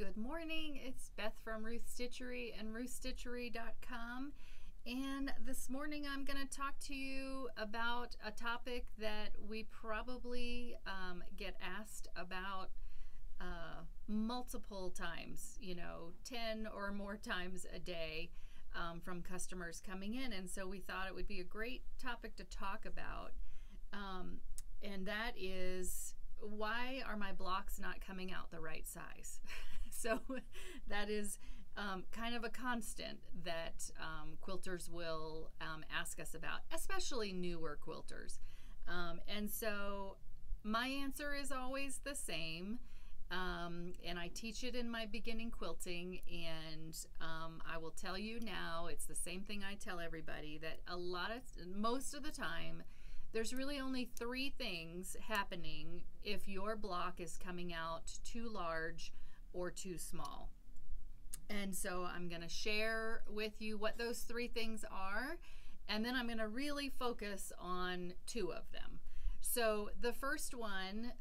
Good morning, it's Beth from Ruth Stitchery and ruthstitchery.com, and this morning I'm going to talk to you about a topic that we probably get asked about multiple times, 10 or more times a day from customers coming in, and so we thought it would be a great topic to talk about, and that is, why are my blocks not coming out the right size? So that is kind of a constant that quilters will ask us about, especially newer quilters. And so my answer is always the same, and I teach it in my beginning quilting, and I will tell you now, it's the same thing I tell everybody, that most of the time, there's really only three things happening if your block is coming out too large or too small. And so I'm going to share with you what those three things are, and then I'm going to really focus on two of them. So the first one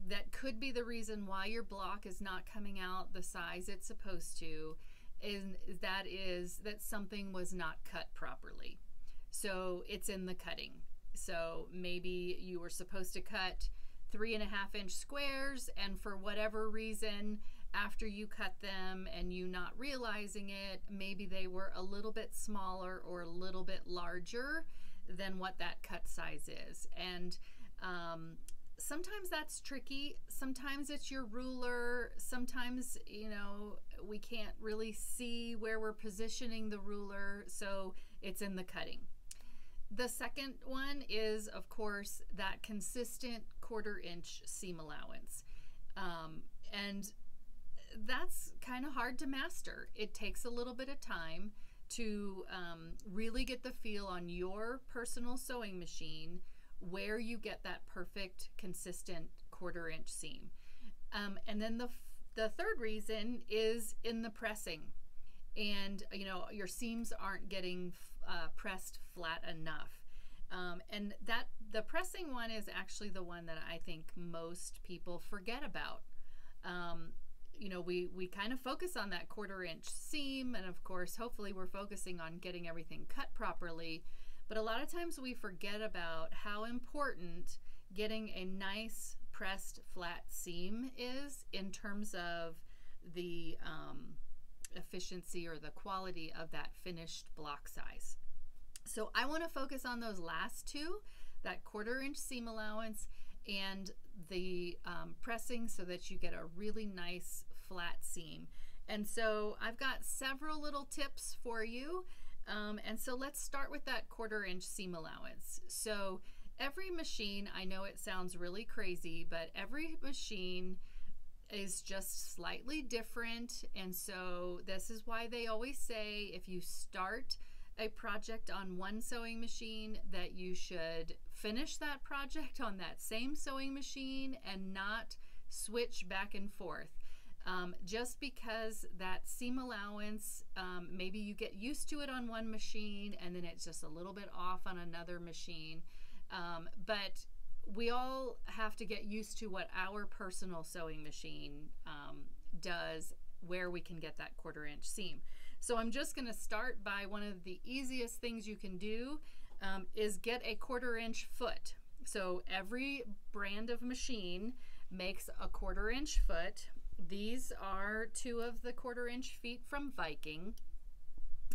that could be the reason why your block is not coming out the size it's supposed to is that something was not cut properly. So it's in the cutting. So maybe you were supposed to cut 3.5-inch squares, and for whatever reason, after you cut them and you not realizing it, maybe they were a little bit smaller or a little bit larger than what that cut size is. And sometimes that's tricky. Sometimes it's your ruler. Sometimes, we can't really see where we're positioning the ruler, so it's in the cutting. The second one is, of course, that consistent 1/4 inch seam allowance. And that's kind of hard to master. It takes a little bit of time to really get the feel on your personal sewing machine where you get that perfect, consistent 1/4 inch seam. And then the third reason is in the pressing. And your seams aren't getting pressed flat enough, and the pressing one is actually the one that I think most people forget about. We kind of focus on that 1/4 inch seam, and of course hopefully we're focusing on getting everything cut properly, but a lot of times we forget about how important getting a nice pressed flat seam is in terms of the efficiency or the quality of that finished block size. So I want to focus on those last two, that 1/4 inch seam allowance and the pressing, so that you get a really nice flat seam. And so I've got several little tips for you, and so let's start with that 1/4 inch seam allowance. So every machine, I know it sounds really crazy, but every machine is just slightly different, and so this is why they always say if you start a project on one sewing machine, that you should finish that project on that same sewing machine and not switch back and forth. Just because that seam allowance, maybe you get used to it on one machine and then it's just a little bit off on another machine, but we all have to get used to what our personal sewing machine does, where we can get that 1/4 inch seam. So I'm just going to start by one of the easiest things you can do is get a 1/4 inch foot. So every brand of machine makes a 1/4 inch foot. These are two of the 1/4 inch feet from Viking.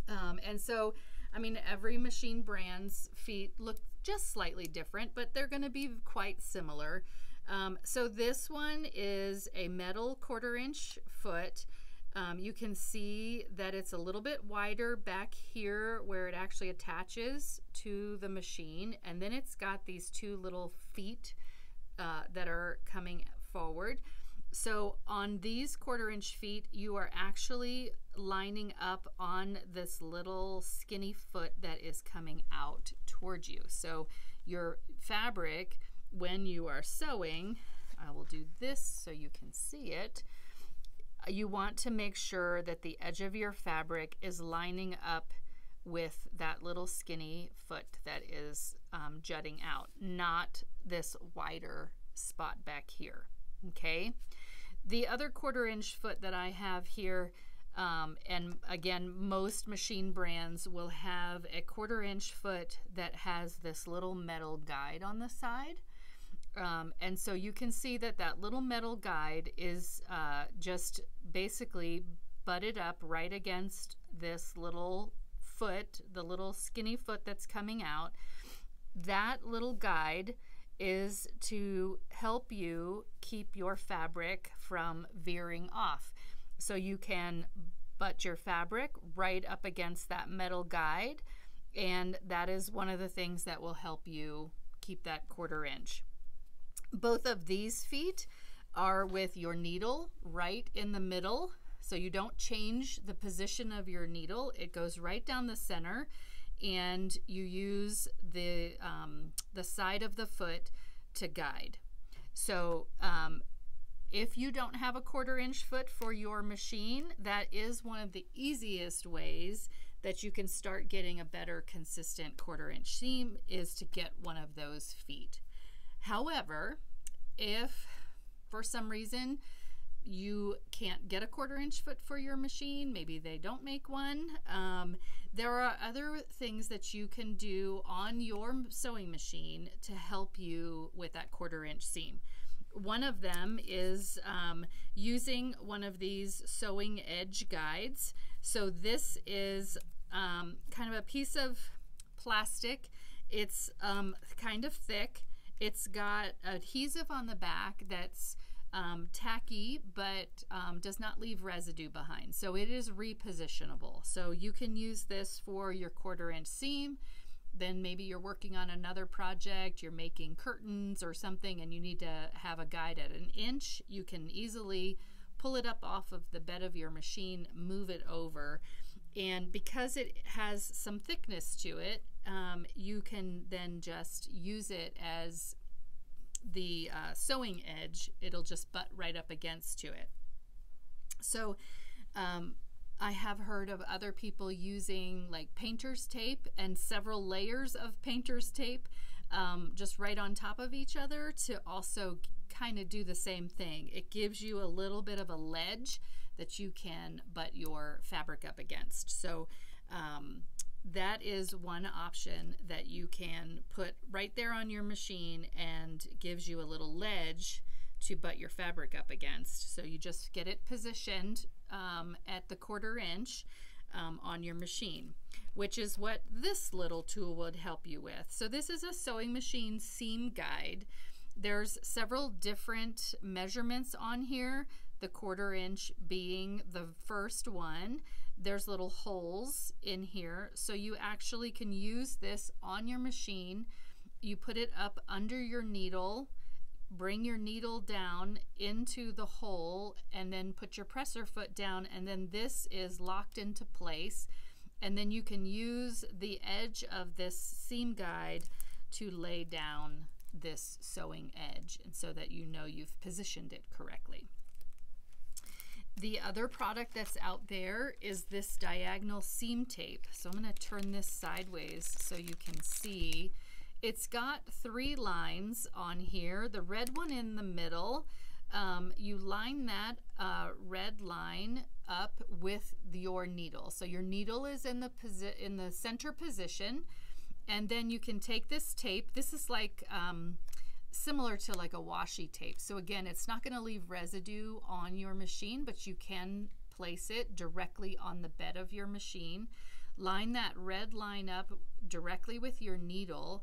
And so, every machine brand's feet look just slightly different, but they're going to be quite similar. So this one is a metal 1/4 inch foot. You can see that it's a little bit wider back here where it actually attaches to the machine, and then it's got these two little feet that are coming forward. So on these 1/4 inch feet, you are actually lining up on this little skinny foot that is coming out towards you. So your fabric, when you are sewing, I will do this so you can see it, you want to make sure that the edge of your fabric is lining up with that little skinny foot that is jutting out, not this wider spot back here. Okay, The other 1/4 inch foot that I have here, and again, most machine brands will have a 1/4 inch foot that has this little metal guide on the side. And so you can see that that little metal guide is just basically butted up right against this little foot, the little skinny foot that's coming out. That little guide is to help you keep your fabric from veering off. So you can butt your fabric right up against that metal guide, and that is one of the things that will help you keep that 1/4 inch. Both of these feet are with your needle right in the middle, so you don't change the position of your needle. It goes right down the center, and you use the side of the foot to guide. So if you don't have a 1/4 inch foot for your machine, that is one of the easiest ways that you can start getting a better consistent 1/4 inch seam, is to get one of those feet. However, if for some reason you can't get a 1/4 inch foot for your machine, maybe they don't make one, there are other things that you can do on your sewing machine to help you with that 1/4 inch seam. One of them is using one of these sewing edge guides. So this is kind of a piece of plastic. It's kind of thick. It's got adhesive on the back that's tacky, but does not leave residue behind. So it is repositionable. So you can use this for your 1/4 inch seam. Then maybe you're working on another project, you're making curtains or something, and you need to have a guide at 1 inch. You can easily pull it up off of the bed of your machine, move it over. And because it has some thickness to it, you can then just use it as the sewing edge. It'll just butt right up against to it. So I have heard of other people using like painter's tape and several layers of painter's tape just right on top of each other to also kind of do the same thing. It gives you a little bit of a ledge that you can butt your fabric up against. So that is one option that you can put right there on your machine and gives you a little ledge to butt your fabric up against. So you just get it positioned at the 1/4 inch on your machine, which is what this little tool would help you with. So this is a sewing machine seam guide. There's several different measurements on here, the 1/4 inch being the first one. There's little holes in here, so you actually can use this on your machine. You put it up under your needle, bring your needle down into the hole, and then put your presser foot down, and then this is locked into place. And then you can use the edge of this seam guide to lay down this sewing edge, and so that you know you've positioned it correctly. The other product that's out there is this diagonal seam tape. So I'm going to turn this sideways so you can see. It's got 3 lines on here. The red one in the middle, you line that red line up with your needle. So your needle is in the center position, and then you can take this tape. This is like similar to like a washi tape. So again, it's not going to leave residue on your machine, but you can place it directly on the bed of your machine. Line that red line up directly with your needle,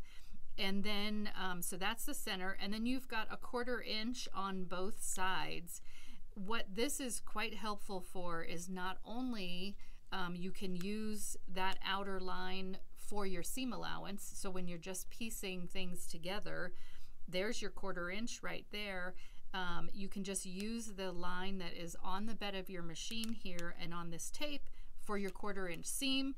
and then so that's the center, and then you've got a 1/4 inch on both sides. What this is quite helpful for is not only you can use that outer line for your seam allowance, so when you're just piecing things together, there's your 1/4 inch right there. You can just use the line that is on the bed of your machine here and on this tape for your 1/4 inch seam,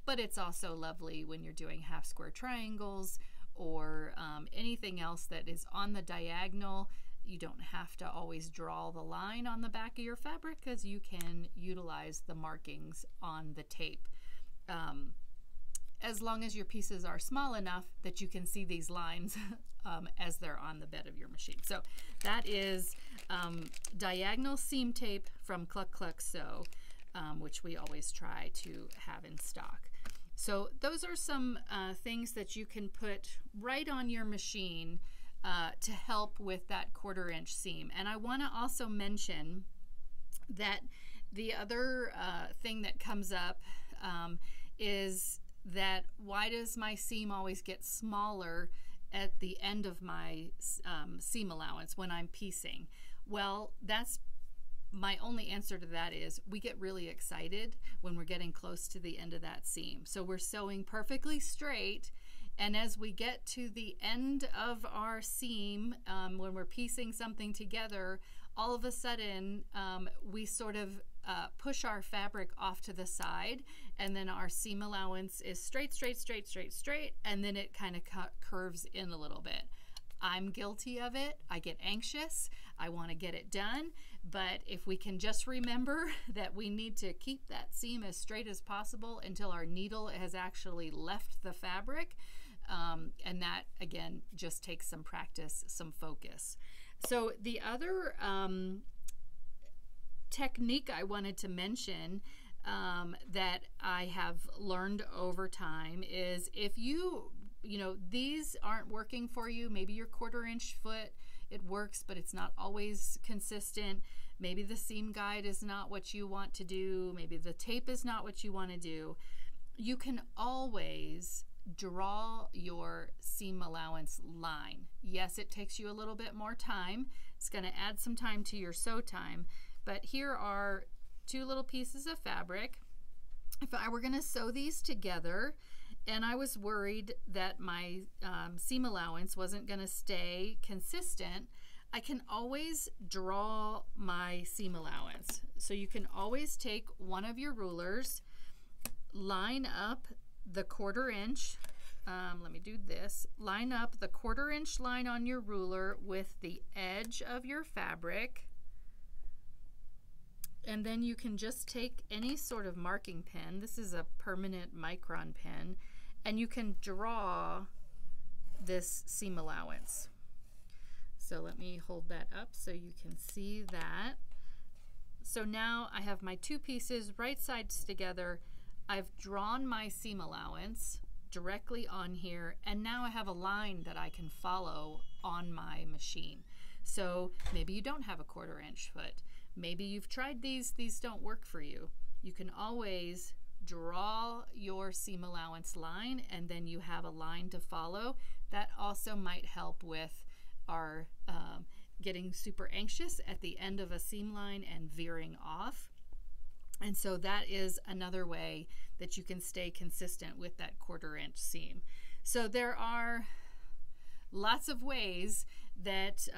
but it's also lovely when you're doing half square triangles or anything else that is on the diagonal. You don't have to always draw the line on the back of your fabric, because you can utilize the markings on the tape. As long as your pieces are small enough that you can see these lines as they're on the bed of your machine. So that is diagonal seam tape from Cluck Cluck Sew, which we always try to have in stock. So those are some things that you can put right on your machine to help with that 1/4 inch seam. And I want to also mention that the other thing that comes up is that why does my seam always get smaller at the end of my seam allowance when I'm piecing? Well, that's my only answer to that is we get really excited when we're getting close to the end of that seam. So we're sewing perfectly straight, and as we get to the end of our seam, when we're piecing something together, all of a sudden we sort of push our fabric off to the side, and then our seam allowance is straight, straight, straight, straight, straight, and then it kind of curves in a little bit. I'm guilty of it. I get anxious. I want to get it done. But if we can just remember that we need to keep that seam as straight as possible until our needle has actually left the fabric, and that, again, just takes some practice, some focus. So the other technique I wanted to mention that I have learned over time is if you know, these aren't working for you, maybe your 1/4 inch foot, it works, but it's not always consistent. Maybe the seam guide is not what you want to do. Maybe the tape is not what you want to do. You can always draw your seam allowance line. Yes, it takes you a little bit more time. It's going to add some time to your sew time, but here are 2 little pieces of fabric. If I were going to sew these together, and I was worried that my seam allowance wasn't going to stay consistent, I can always draw my seam allowance. So you can always take one of your rulers, line up the 1/4 inch, let me do this, line up the 1/4 inch line on your ruler with the edge of your fabric, and then you can just take any sort of marking pen. This is a permanent micron pen, and you can draw this seam allowance. So let me hold that up so you can see that. So now I have my 2 pieces right sides together. I've drawn my seam allowance directly on here, and now I have a line that I can follow on my machine. So maybe you don't have a 1/4 inch foot. Maybe you've tried these don't work for you. You can always draw your seam allowance line, and then you have a line to follow. That also might help with our getting super anxious at the end of a seam line and veering off. And so that is another way that you can stay consistent with that 1/4 inch seam. So there are lots of ways that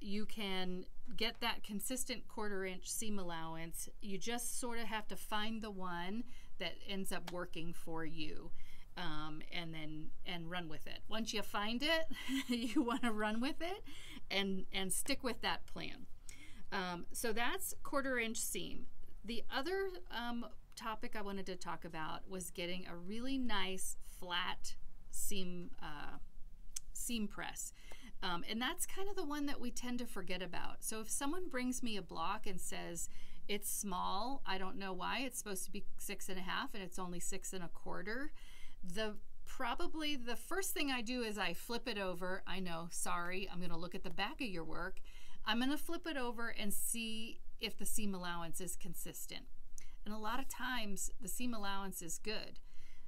you can get that consistent 1/4 inch seam allowance. You just sort of have to find the one that ends up working for you, and run with it. Once you find it, you want to run with it and stick with that plan. So that's 1/4 inch seam. The other topic I wanted to talk about was getting a really nice flat seam press. And that's kind of the one that we tend to forget about. So if someone brings me a block and says it's small, I don't know why, it's supposed to be 6.5 and it's only 6 1/4, probably the first thing I do is I flip it over. I know, sorry, I'm going to look at the back of your work. I'm going to flip it over and see if the seam allowance is consistent. And a lot of times the seam allowance is good.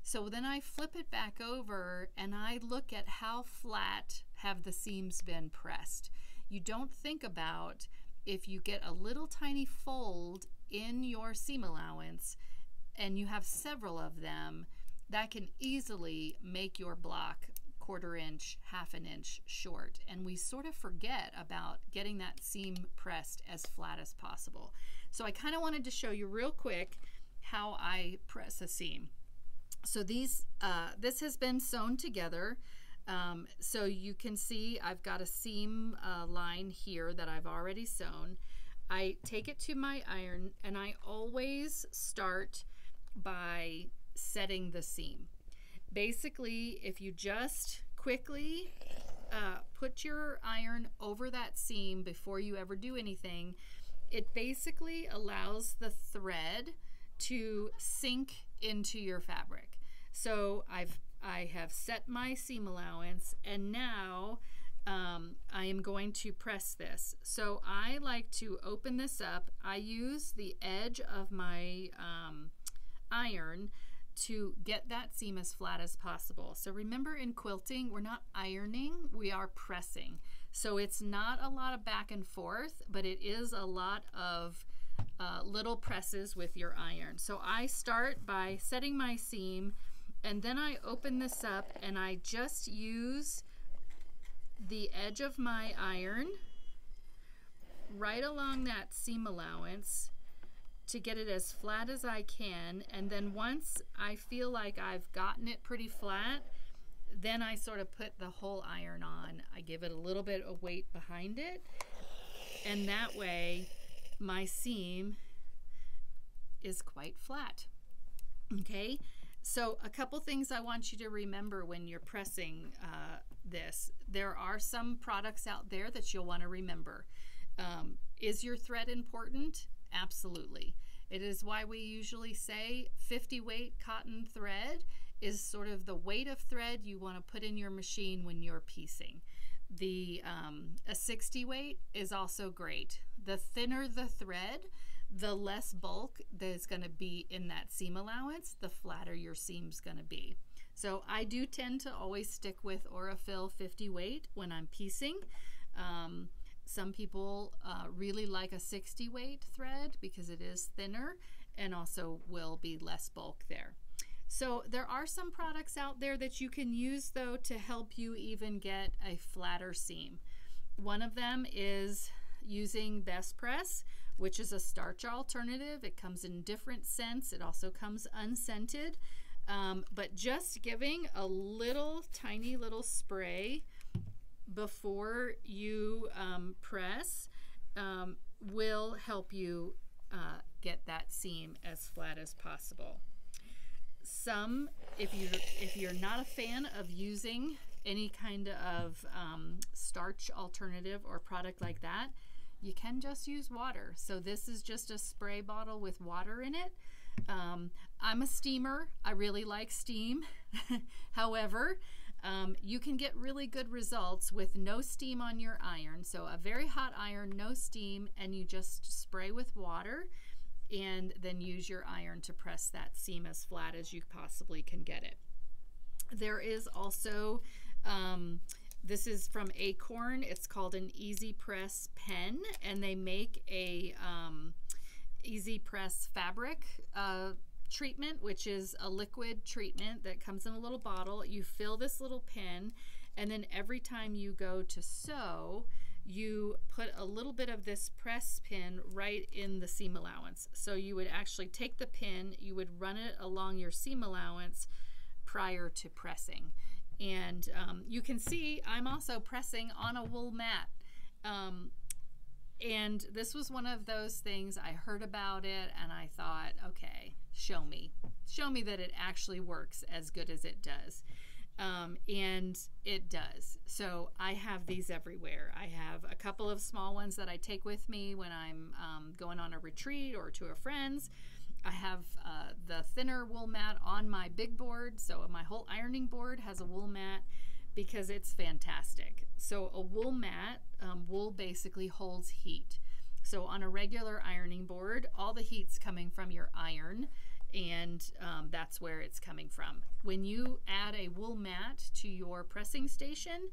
So then I flip it back over and I look at how flat have the seams been pressed. You don't think about if you get a little tiny fold in your seam allowance and you have several of them, that can easily make your block 1/4 inch, 1/2 inch short. And we sort of forget about getting that seam pressed as flat as possible. So I kind of wanted to show you real quick how I press a seam. So this has been sewn together. So you can see I've got a seam line here that I've already sewn. I take it to my iron and I always start by setting the seam. Basically, if you just quickly put your iron over that seam before you ever do anything, it basically allows the thread to sink into your fabric. So I have set my seam allowance, and now I am going to press this. So I like to open this up. I use the edge of my iron to get that seam as flat as possible. So remember, in quilting, we're not ironing, we are pressing. So it's not a lot of back and forth, but it is a lot of little presses with your iron. So I start by setting my seam, and then I open this up and I just use the edge of my iron right along that seam allowance to get it as flat as I can. And then once I feel like I've gotten it pretty flat, then I sort of put the whole iron on. I give it a little bit of weight behind it, and that way my seam is quite flat. Okay, so a couple things I want you to remember when you're pressing this. There are some products out there that you'll want to remember. Is your thread important? Absolutely. It is why we usually say 50 weight cotton thread is sort of the weight of thread you want to put in your machine when you're piecing. A 60 weight is also great. The thinner the thread, the less bulk that's going to be in that seam allowance, the flatter your seam's going to be. So I do tend to always stick with Aurifil 50 weight when I'm piecing. Some people really like a 60 weight thread because it is thinner and also will be less bulk there. So there are some products out there that you can use though to help you even get a flatter seam. One of them is using Best Press, which is a starch alternative. It comes in different scents. It also comes unscented. But just giving a little tiny little spray before you press will help you get that seam as flat as possible. If you're not a fan of using any kind of starch alternative or product like that, you can just use water. So this is just a spray bottle with water in it. I'm a steamer. I really like steam. However, you can get really good results with no steam on your iron. So a very hot iron, no steam, and you just spray with water and then use your iron to press that seam as flat as you possibly can get it. There is also, this is from Acorn. It's called an Easy Press pen, and they make a Easy Press fabric treatment, which is a liquid treatment that comes in a little bottle. You fill this little pen, and then every time you go to sew, you put a little bit of this press pin right in the seam allowance. So you would actually take the pin, you would run it along your seam allowance prior to pressing. And you can see I'm also pressing on a wool mat. And this was one of those things, I heard about it and I thought, okay, show me that it actually works as good as it does. And it does. So I have these everywhere. I have a couple of small ones that I take with me when I'm going on a retreat or to a friend's. I have the thinner wool mat on my big board, so my whole ironing board has a wool mat because it's fantastic. So a wool mat, wool basically holds heat. So on a regular ironing board, all the heat's coming from your iron, and that's where it's coming from. When you add a wool mat to your pressing station,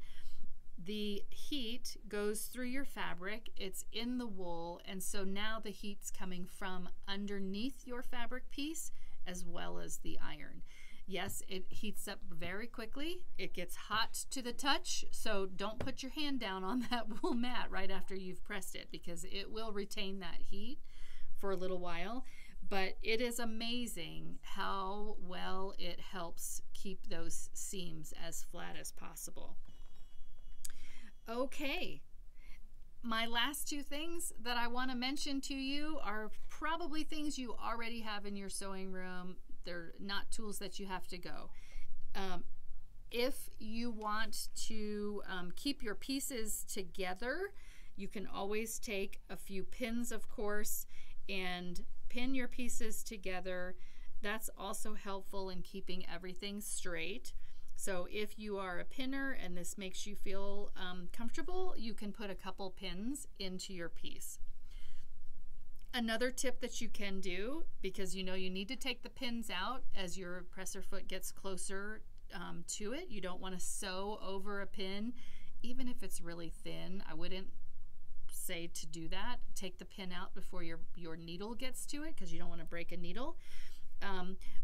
the heat goes through your fabric, it's in the wool, and so now the heat's coming from underneath your fabric piece as well as the iron. Yes, it heats up very quickly. It gets hot to the touch, so don't put your hand down on that wool mat right after you've pressed it because it will retain that heat for a little while. But it is amazing how well it helps keep those seams as flat as possible. Okay, my last two things that I want to mention to you are probably things you already have in your sewing room. They're not tools that you have to go. If you want to keep your pieces together, you can always take a few pins, of course, and pin your pieces together. That's also helpful in keeping everything straight. So if you are a pinner and this makes you feel comfortable, you can put a couple pins into your piece. Another tip that you can do, because you know you need to take the pins out as your presser foot gets closer to it. You don't want to sew over a pin, even if it's really thin. I wouldn't say to do that. Take the pin out before your needle gets to it, because you don't want to break a needle.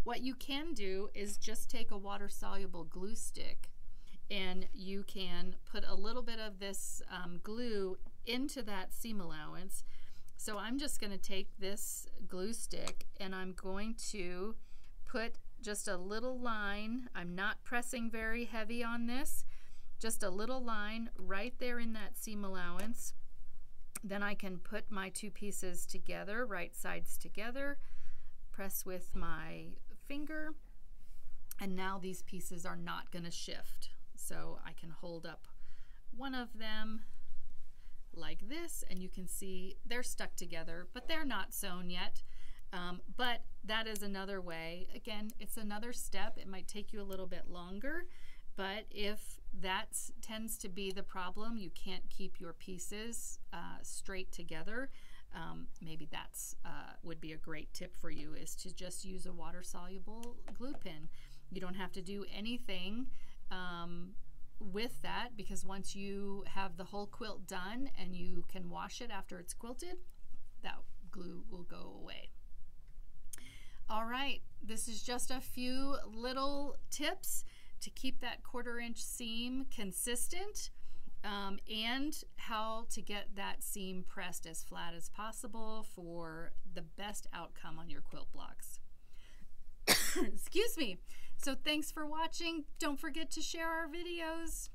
What you can do is just take a water-soluble glue stick, and you can put a little bit of this glue into that seam allowance. So I'm just going to take this glue stick and I'm going to put just a little line. I'm not pressing very heavy on this, just a little line right there in that seam allowance. Then I can put my two pieces together, right sides together, press with my finger, and now these pieces are not going to shift. So I can hold up one of them like this, and you can see they're stuck together, but they're not sewn yet. But that is another way. Again, it's another step. It might take you a little bit longer, but if that tends to be the problem, you can't keep your pieces straight together, maybe that's would be a great tip for you, is to just use a water-soluble glue pin. You don't have to do anything with that, because once you have the whole quilt done and you can wash it after it's quilted, that glue will go away. All right, this is just a few little tips to keep that 1/4 inch seam consistent, and how to get that seam pressed as flat as possible for the best outcome on your quilt blocks. Excuse me. So thanks for watching. Don't forget to share our videos.